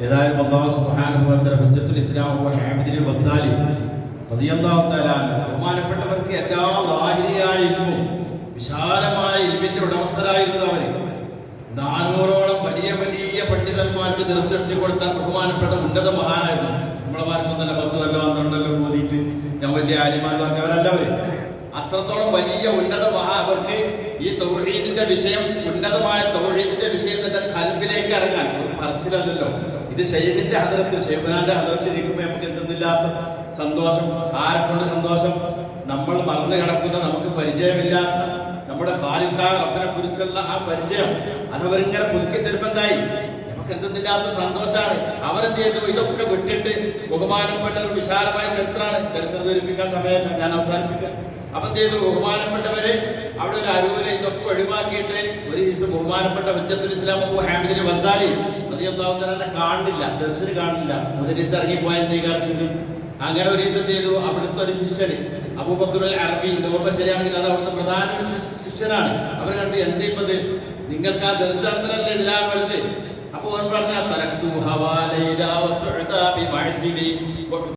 ഏതായാലും അല്ലാഹു സുബ്ഹാനഹു വ തആല ഹുജ്ജത്തുൽ ഇസ്ലാം വ ഹമീദുൽ വസാലി റളിയല്ലാഹു തആല ബഹുമാനപ്പെട്ടവർക്ക് എല്ലാ ലാഹിരിയായ ഇൽമും വിശാലമായ ഇൽമിന്റെ ഉടമസ്ഥരായിരുന്നു അവർ. 400ഓളം വലിയ വലിയ പണ്ഡിതന്മാർക്ക് ദർശനം കൊടുത്ത ബഹുമാനപ്പെട്ട ഉന്നത മഹാനായിരുന്നു. നമ്മളമാർക്കൊന്നല്ല 10 കൊല്ലോ 12 കൊല്ലോ ഓതിയിട്ട് ഞാൻ വലിയ ആലിമാർക്ക് അവരല്ല അവർ. അത്രത്തോളം വലിയ ഉന്നത അവർക്ക് ഈ തൗഹീദിന്റെ വിഷയം, ഉന്നതമായ തൗഹീദിന്റെ വിഷയത്തിന്റെ ഖൽബിലേക്ക് ഇറങ്ങാൻ ഒരു പറച്ചിലല്ലോ. ഇത് ശൈഖിന്റെ ഹദറത്തിൽ, ശൈഖുനാന്റെ ഹദറത്തിൽ ഇരിക്കുമ്പോൾ നമുക്ക് എന്തെന്നില്ലാത്ത സന്തോഷം. ആരെക്കൊണ്ട് സന്തോഷം? നമ്മൾ മറന്നു കിടക്കുന്ന, നമുക്ക് പരിചയമില്ലാത്ത നമ്മുടെ ഖാലിഖായ റബ്ബിനെ കുറിച്ചുള്ള ആ പരിചയം അതവരിങ്ങനെ പുതുക്കി തരുമെന്നായി നമുക്ക് എന്തെന്നില്ലാത്ത സന്തോഷമാണ്. അവരെന്ത് ചെയ്തു? ഇതൊക്കെ വിട്ടിട്ട് ബഹുമാനപ്പെട്ട ഒരു വിശാലമായ ചരിത്രമാണ്. ചരിത്രം ധരിപ്പിക്കാൻ സമയത്ത് ഞാൻ അവസാനിപ്പിക്കാം. അപ്പം എന്ത് ചെയ്തു? ബഹുമാനപ്പെട്ടവര് അവിടെ ഒരു അരൂര് ഇതൊക്കെ ഒഴിവാക്കിയിട്ട് ഒരു ദിവസം ബഹുമാനപ്പെട്ട ഹുജ്ജത്തുൽ ഇസ്ലാം അബൂ ഹാമിദുൽ വസാലി റളിയല്ലാഹു തആല കാണില്ല, ദർസിന് കാണില്ല. മുദരിസ് ഇറങ്ങിപ്പോയ അങ്ങനെ ഒരു ദിവസം ചെയ്തു, അവിടുത്തെ ഒരു ശിഷ്യന് അബൂബക്കറുൽ അറബി, ഓർമ്മ ശരിയാണെങ്കിൽ അത് അവിടുത്തെ പ്രധാന ശിഷ്യനാണ്. അവർ കണ്ടു, എന്തേ ഇപ്പത്, നിങ്ങൾക്ക് ആ ദർസ് നടത്തലല്ലേ ഇതിലാണ് വലുത്. അപ്പൊ അവൻ പറഞ്ഞ